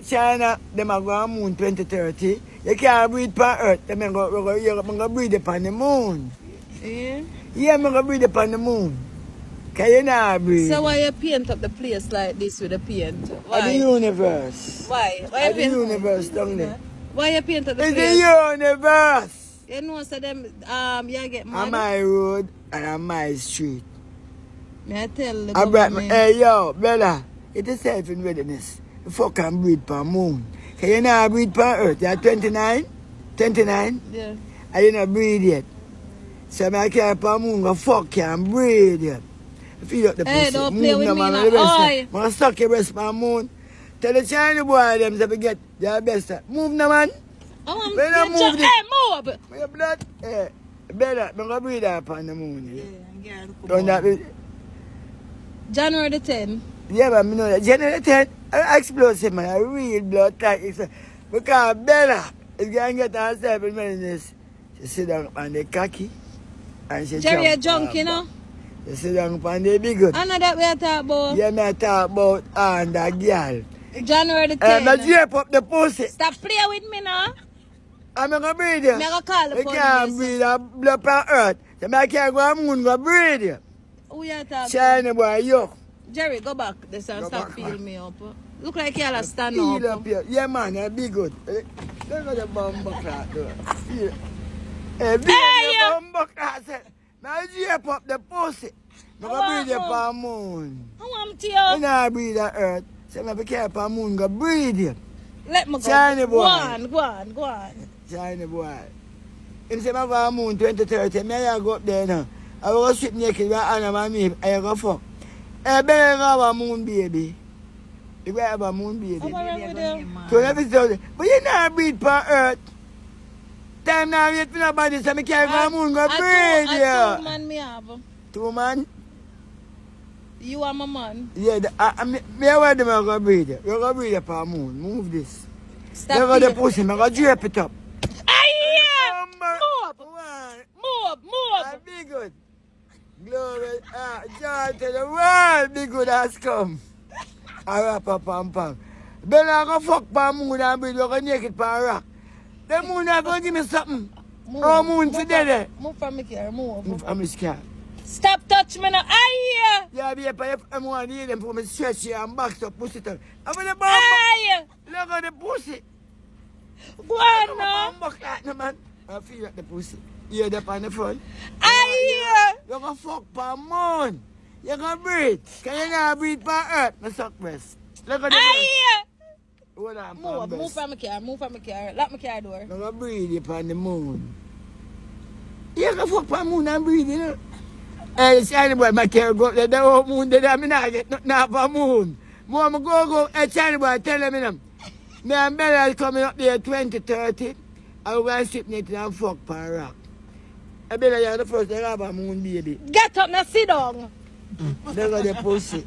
China, them are going to moon 2030. You can't breathe on Earth. Them are going to breathe upon the moon. Yeah? Yeah, I'm going to breathe upon the moon. Can you not breathe? So why you paint up the place like this with the paint? Why? At the universe. Why? Why At you the paint? universe down there. Why you paint up the It's place? the universe. You know, so them, you get mad. On my road and on my street. May I tell the I brought government? hey, yo, Bella, get yourself in readiness. Before you can breathe on moon. Can you not breathe on Earth? You're 29? 29? Yeah. And you not breathe yet. So I can't on moon, go fuck can't breathe yet. Feel up the Hey, pussy. don't play with me man, now. the best. Oi. Man, suck your breast on moon. Tell the Chinese boy them to get their best. Move now, man. I want When I move hey, move! With your blood, hey, better, I'm going to breathe up on the moon. Yeah, Don't that be... January the 10th. Yeah, but I know that. January 10th, explosive, man. A real blood type. Because Bella is going to get herself in readiness. She sit down on the cocky. And she Jerry, a jump junk, you know? She sit down on the big good. I know that we are talking about. Yeah, me talk about and the girl. January the 10th. And I drape up the pussy. Stop playing with me now. I'm going to breathe you. I'm going to call the You police. can't breathe a blood on Earth. So I can't go on the moon, go breathe you. Who you talking? Shiny boy, yo. Jerry, go back. This and Go stop back, feeling man. me up. Look like you're a stand Feel up. up here. Yeah, man, you'll be good. Look at the bumbo clock, though. Feel. Hey, be the bumbo clock. Now drape up the pussy. I'm going to breathe you on the moon. I want to You you. not breathe on Earth. So if you care on the moon, go breathe you. Let me go. Shiny boy. Go on, go on, go on. Shiny boy. Him say, I go on the moon 2030. I go up there now. I go strip naked with Anna and me. I go fuck. Hey, better have a moon baby. You gotta have a moon baby. I'm alright with you. So every Saturday. But you not breathe on Earth. Time now wait for nobody, so I can't go on the moon, go breathe I you. two man me have. 2 man? You are my man. Yeah, me want them to go breathe you. You go breathe upon the moon. Move this. Stop You go the feeling. pussy, I go drape it up. Aye! Move. Move! Be good. Glory, joy to the world, be good has come. I wrap up pam pam. Then I go fuck pan moon and breathe, you go naked pan rock. The moon not going to give me something. Oh, moon for dead. Move from me here, move. I'm scared. Stop touch me now. Aye! Yeah, be up I'm one of them for me stretch here and box up pussy tongue. I'm in the bum. Aye! Look at the pussy. Go on now. I'm like no man. I feel like the pussy. You're up on the front. Aye! You're gonna fuck pan moon. You're gonna breathe. Can you not breathe pan Earth? No suck breast. Look at the breast. Aye! Hold on, pan Move breast. from my car. Lock my car door. You're gonna breathe upon the moon. You're gonna fuck pan moon and breathe, you know. Hey, Shiny boy, my care go up there. The whole moon there, I not get nothing off the moon. More I'm go. Hey, Shiny boy, tell them, you know. Me and Bella is coming up there 2030. I'm going to sit naked and fuck pan rock. I Bella, you're the first to have a moon baby. Get up now, sit down. Look at the pussy.